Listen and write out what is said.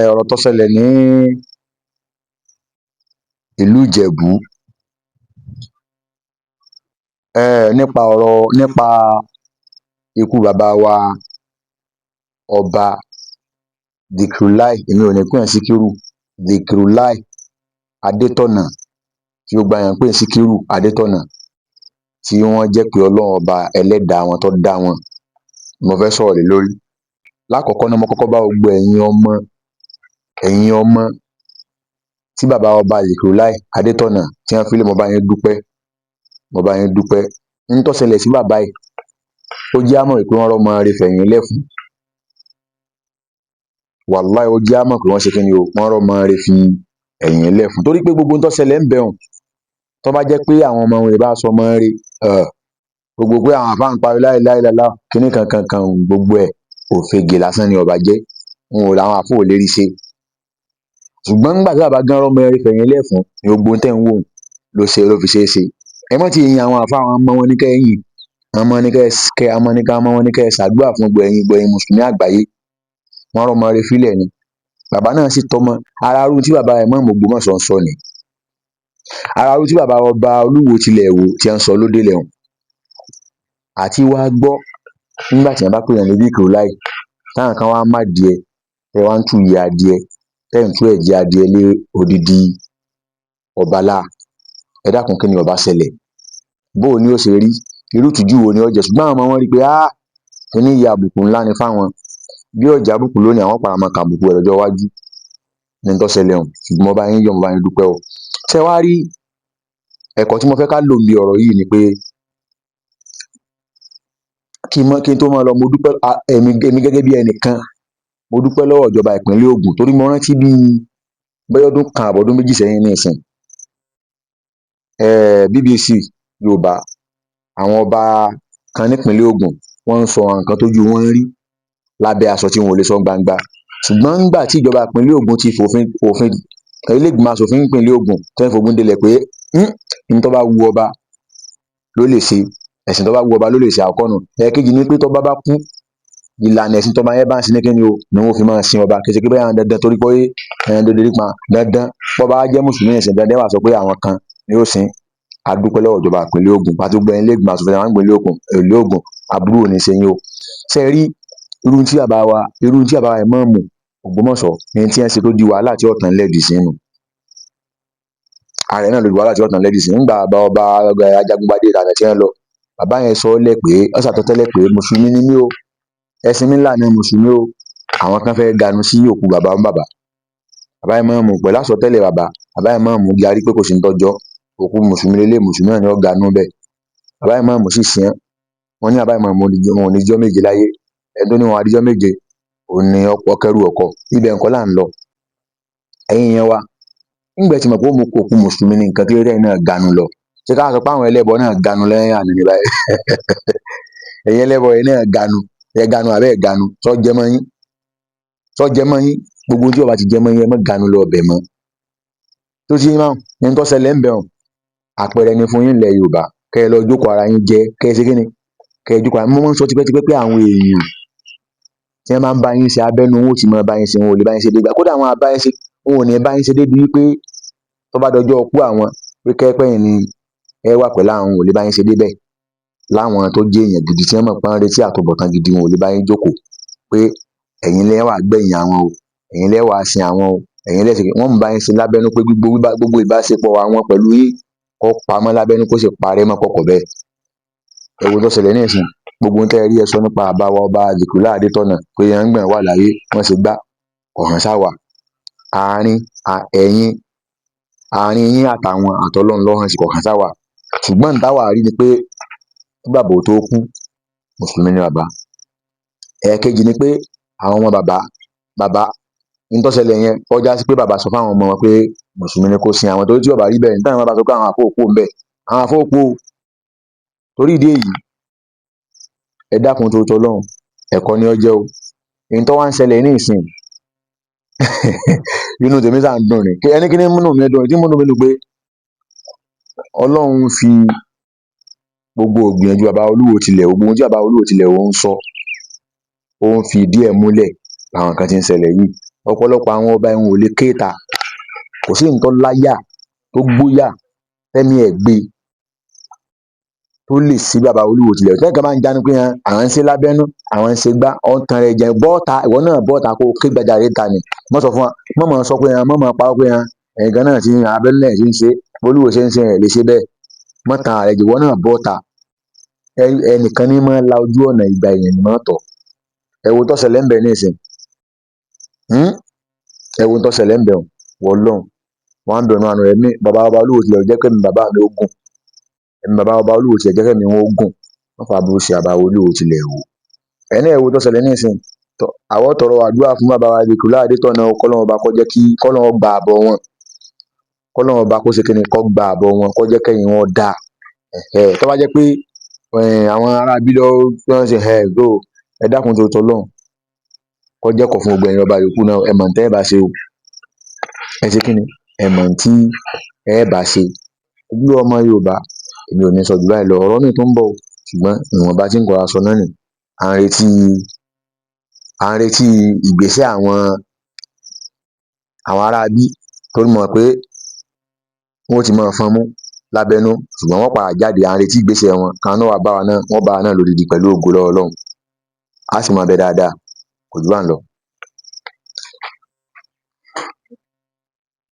ọ̀rọ̀ tó ṣẹlẹ̀ ní ìlú Ìjẹ̀bú nípa ikú bàbá wa ọba Dhikrlahi, èmi ò ní pè é Síkírù, Dhikrlahi Adétọ̀nà, tí gbogbo èèyàn ń pè ní Síkírù Adétọ̀nà, tí wọ́n jẹ́ pé Ọlọ́run ọba ẹlẹ́dàá wọn tó dá wọn mo fẹ́ sọ̀rọ̀ lé lórí. Lákọ̀ọ́kọ́ náà, mo kọ́kọ́ bá gbogbo ẹ̀yin ọmọ tí bàbá ọba Dhikrlahi Adétọ̀nà tí wọ́n fi lẹ̀, mo bá yín dúpẹ́. N tó ṣẹlẹ̀ sí bàbá yìí, ó jẹ́ á mọ̀ pé wọ́n rọ́mọ rẹ̀ fẹ̀yìn lẹ̀ fún. Wàláhì ó jẹ́ á mọ̀ pé wọ́n ṣe kí ni o, wọ́n rọ́mọ rẹ̀ fi ẹ̀yìn lẹ̀ fún. Torí pé gbogbo n tó ṣẹlẹ̀ ń bẹ̀hùn, tó bá jẹ́ pé àwọn ọmọ wọn bá sọmọ rẹ̀, gbogbo pé àwọn àfáà ń pariwo la ilaha illallah kíní kankan, gbogbo ẹ̀ òfegè lásán ni ó bá jẹ́, àwọn àfáà ò lè rí ṣe. Ṣùgbọ́n nígbà tí bàbá gan rọ́mọ rẹ̀ fẹ̀yìn lẹ̀ fún ni gbogbo ohun tẹ́ ń wò ló fi ṣeé ṣe. Ẹ má ti yin àwọn àfáà, àwọn ọmọ wọn ní kẹ́ ẹ yìn, àwọn ọmọ wọn ní kẹ́ ẹ ṣàdúrà fún gbogbo ẹ̀yin mùsùlùmí àgbáyé. Wọ́n rọ́mọ rẹ̀ fílẹ̀ ni. Bàbá náà sì tọ́mọ. Ara irú tí bàbá Ìmáàmù Ògbómọ̀ṣọ́ ń sọ ni. Ara irú tí bàbá ọba Olúwo tilẹ̀ Ìwó tí ń sọ lóde lẹ́hùn. Àti wá gbọ́ nígbà tí wọ́n bá pè yàn ní Dhikrlahi, táwọn kan wá má díẹ̀, tẹ́ wá ń tú ìyẹ́ adìẹ, tẹ́ ń tú ẹ̀jẹ̀ adìẹ lé odidi ọba láà. Ẹ dákun, kí ni ó bá ṣẹlẹ̀? Bóò ni ó ṣe rí? Irú ìtìjú wo ni ó jẹ́? Ṣùgbọ́n àwọn ọmọ wọn rí pé kíní yìí àbùkù ńlá ni fáwọn. Bí ó jẹ́ àbùkù lónìí, àwọn padà máa kàbùkù ẹ̀ lọ́jọ́ iwájú ní n tó ṣẹlẹ̀ hùn. Ṣùgbọ́n mo bá yín yọ̀, mo bá yín dúpẹ́ o. Ṣé wá rí ẹ̀kọ́ tí mo fẹ́ ká lò níbi ọ̀rọ̀ yìí ni pé kí n tó máa lọ, mo dúpẹ́, èmi gẹ́gẹ́ bí ẹnìkan, mo dúpẹ́ lọ́wọ́ ìjọba ìpínlẹ̀ Ògùn. Torí mo rántí bí bóyá ọdún kan àbí ọdún méjì sẹ́yìn nísìn, BBC Yorùbá, àwọn ọba kan nípínlẹ̀ Ògùn, wọ́n ń sọ nǹkan tójú wọn rí lábẹ́ aṣọ tí wọn ò lè sọ gbangba. Ṣùgbọ́n nígbà tí ìjọba ìpínlẹ̀ Ògùn ti fòfin ilé ìgbìmọ̀ aṣòfin ìpínlẹ̀ Ògùn tó ń fòfin délẹ̀ pé n tó bá wu ọba ló lè ṣe, ẹ̀sìn tó bá wu ọba ló lè ṣe, àkọ́kọ́ nù. Ẹ̀ẹ̀kejì ni pé tọ́ba bá kú, ìlànà ẹ̀sìn tọ́ba yẹn bá ń sin ní kíni o ni wọ́n fi máa sin ọba. Kì í ṣe pé bóyá dandan torí pé dandan dandan bọ́ba wá jẹ́ mùsùlùmí ẹ̀sìn dandan wá sọ pé àwọn kan ni ó sìn. A dúpẹ́ lọ́wọ́ ìjọba ìpínlẹ̀ Ògùn àti gbogbo ilé ìgbìmọ̀ aṣòfin àwọn ìpínlẹ̀ Ògùn, aburú ò ní ṣe yín o. Ṣé ẹ rí irú tí bàbá wa Ìmáàmù Ògbómọ̀ṣọ́ ní tí wọ́n ṣe tó di wàhálà tí ọ̀tàn lẹ́ẹ̀dì sí nù. Ààrẹ náà ló di wàhálà tí ọ̀tàn lẹ́ẹ̀dì sí. Nígbà ọba Ajagungbadé ìlànà tí wọ́n lọ, bàbá yẹn sọ lẹ̀ pé ó ṣàtọ́tẹ́lẹ̀ pé mùsùlùmí ni mí o, ẹ̀sìn mi ńlá ni mùsùlùmí o. Àwọn kan fẹ́ ganu sí òkú bàbá Ìmáàmù pẹ̀lú àsọtẹ́lẹ̀ bàbá Ìmáàmù yarí pé kò sí ní tọ́jọ́, òkú mùsùlùmí lélẹ̀, mùsùlùmí náà ni ó ganu bẹ́ẹ̀. Bàbá Ìmáàmù sì sìn án. Wọ́n ní bàbá Ìmáàmù wọn ò ní jọ́ méje láyé. Ẹni tó ní wọn adijọ́ méje òun ni ọ̀pọ̀ kẹrù ọkọ̀. Ibẹ̀ nǹkan là ń lọ. Ẹ̀yin yẹn wa, nígbà tí mo pé òkú mùsùlùmí ni nǹkan tí ó rẹ̀ náà ganu lọ. Ṣé ká sọ pé àwọn ẹlẹ́bọ náà ganu lẹ́yìn àná ní báyìí? Ẹ̀yin ẹlẹ́bọ yẹn náà ganu. Ẹ ganu àbẹ́ ẹ̀ ganu. Sọ jẹ́ mọ́ yín. Gbogbo tí ó bá ti jẹ́ mọ́ yín, ẹ má ganu lọ ọbẹ̀ mọ́. Tó ti máa ń tó ṣẹlẹ̀ ń bẹ̀rùn. Àpẹẹrẹ ni fún yín ilẹ̀ Yorùbá. Kẹ́ ẹ lọ jókòó ara yín jẹ́, kẹ́ ẹ ṣe kí ni? Kẹ́ ẹ jókòó ara yín. Mo máa ń sọ tipẹ́tipẹ́ pé àwọn èèyàn tí wọ́n máa ń bá yín ṣe abẹ́nú, wọn ò tí máa bá yín ṣe, wọn ò lè bá yín ṣe dégbà. Kódà wọn ò ní bá yín ṣe débi wípé tó bá dọjọ́ ọkú àwọn pé kẹ́pẹ́yìn ni ẹ wà pẹ̀lú àwọn, wọn ò lè bá yín ṣe débẹ̀. Láwọn tó jẹ́ èèyàn gidi tí wọ́n mọ̀ pé wọ́n retí àtúbọ̀tán gidi, wọn ò lè bá yín jókòó pé ẹ̀yin lẹ́ wà gbẹ̀yìn àwọn o, ẹ̀yin lẹ́ wà sin àwọn o, ẹ̀yin lẹ́sìn. Wọ́n ń bá yín ṣe lábẹ́nú pé gbogbo ìbáṣepọ̀ àwọn pẹ̀lú yín kó pamọ́ lábẹ́nú kó sì parẹ́ mọ́ kọ̀kọ̀ bẹ́ẹ̀. Ẹ wo tó ṣẹlẹ̀ nísìn, gbogbo ohun tẹ́ ẹ rí ẹ sọ nípa bàbá wa ọba Dhikrlahi Adétọ̀nà pé wọ́n ń gbọ̀n wà láyé, wọ́n ṣe gbá ọ̀hàn sáwà. Àárín yín àtàwọn àtọlọ́run lọ́hàn sí kọ̀ọ̀kan sáwà. Ṣùgbọ́n táwa rí ni pé kí bàbá ò tó kú, mùsùlùmí ni bàbá. Ẹ̀ẹ̀kejì ni pé àwọn ọmọ bàbá ní tó ṣẹlẹ̀ yẹn kọjá sí pé bàbá sọ fún àwọn ọmọ wọn pé mùsùlùmí ni kò sin àwọn. Torí tí ó bá rí bẹ́ẹ̀, nígbà tí wọ́n bá sọ pé àwọn àfóòkú ń bẹ̀, àwọn àfóòkú. Torí ìdí èyí, ẹ dákun tó tọlọ́run, ẹ̀kọ́ ni ó jẹ́ o. Èyí tó wá ń ṣẹlẹ̀ ní ìsìn inú tèmi sáà ń dùn ni. Ẹni kí ni múnú mi dùn? Tí múnú mi dùn pé Ọlọ́run fi gbogbo ògbìyànjú bàbá Olúwo tilẹ̀, gbogbo ohun tí bàbá Olúwo tilẹ̀ ó ń sọ, ó ń fi ìdí ẹ̀ múlẹ̀ làwọn nǹkan tí ń ṣẹlẹ̀ yìí. Ọ̀pọ̀lọpọ̀ àwọn ọba wọn ò lè kéta, kò sí nǹkan tó láyà tó gbóyà tẹ́mi ẹ̀ gbé tó lè sí bàbá Olúwo tilẹ̀. Tẹ́nìkan bá ń jánu pé àwọn ń ṣe lábẹ́nú, àwọn ń ṣe gbá, ọ̀ ń tan rẹ̀ jẹ, bọ́ọ̀ta, ìwọ náà bọ́ọ̀ta kó ké gbàjarè ta ni. Mọ́ sọ fún wa, mọ́ mọ̀ sọ pé mọ́ mọ̀ parọ́ pé ẹ̀yin gan náà ti abẹ́nú náà ti ń ṣe, Olúwo ṣe ń ṣe ẹ̀ lè ṣe bẹ́ẹ̀. Mọ́ tan ààrẹ jẹ, ìwọ náà bọ́ọ̀ta. Ẹnìkan ní máa la ojú ọ̀nà, ìgbà èèyàn ni máa tọ̀. Ẹ wo tó ṣẹlẹ̀ ń bẹ nísìn. Ẹ wo tó ṣẹlẹ̀ ń bẹ wọ́lọ́hun. Wọ́n á ń bẹ̀rù àánú ẹ̀mí bàbá Olúwo tilẹ̀ jẹ́ kẹ́mi bàbá mi ó gùn. Ẹ̀mí bàbá Olúwo tilẹ̀ jẹ́ kẹ́mi wọn ó gùn. Wọ́n fa burú sí bàbá Olúwo tilẹ̀ wò. Ẹni ẹ wo tó ṣẹlẹ̀ nísìn. Àwọ̀ tọrọ àdúrà fún bàbá wa Ìdìkúnlé Adétọ̀nà, kọ́lọ́run ọba kó jẹ́ kí kọ́lọ́run gba àbọ̀ wọn. Kọ́lọ́run ọba kó ṣe kíni, kó gba àbọ̀ wọn, kó jẹ́ kẹ́yìn wọn dà. Tó bá jẹ́ pé àwọn ará bí lọ wọ́n ṣe ẹ dákun tó tọ́lọ́run, kó jẹ́ kó fún gbogbo ẹ̀yin ọba yòókù náà, ẹ mọ̀ tẹ́ ẹ bá ṣe o. Ẹ ṣe kíni, ẹ mọ̀ tí ẹ bá ṣe. Ojúlówó ọmọ Yorùbá, èmi ò ní sọ jù báyìí lọ. Ọ̀rọ̀ mi tó ń bọ̀, ṣùgbọ́n ìwọ̀nba tí ń kọra sọ náà nì. À ń retí ìgbésẹ̀ àwọn ará bí, torí mọ̀ pé wọ́n ti máa fọ́n mú lábẹ́nú, ṣùgbọ́n wọ́n padà jáde. À ń retí ìgbésẹ̀ wọn, kan náà wà bá wa náà, wọ́n bá wa náà lódìdí pẹ̀lú ògo lọ́wọ́ Ọlọ́run. A sì máa bẹ dáadáa, kò jù bá ń lọ.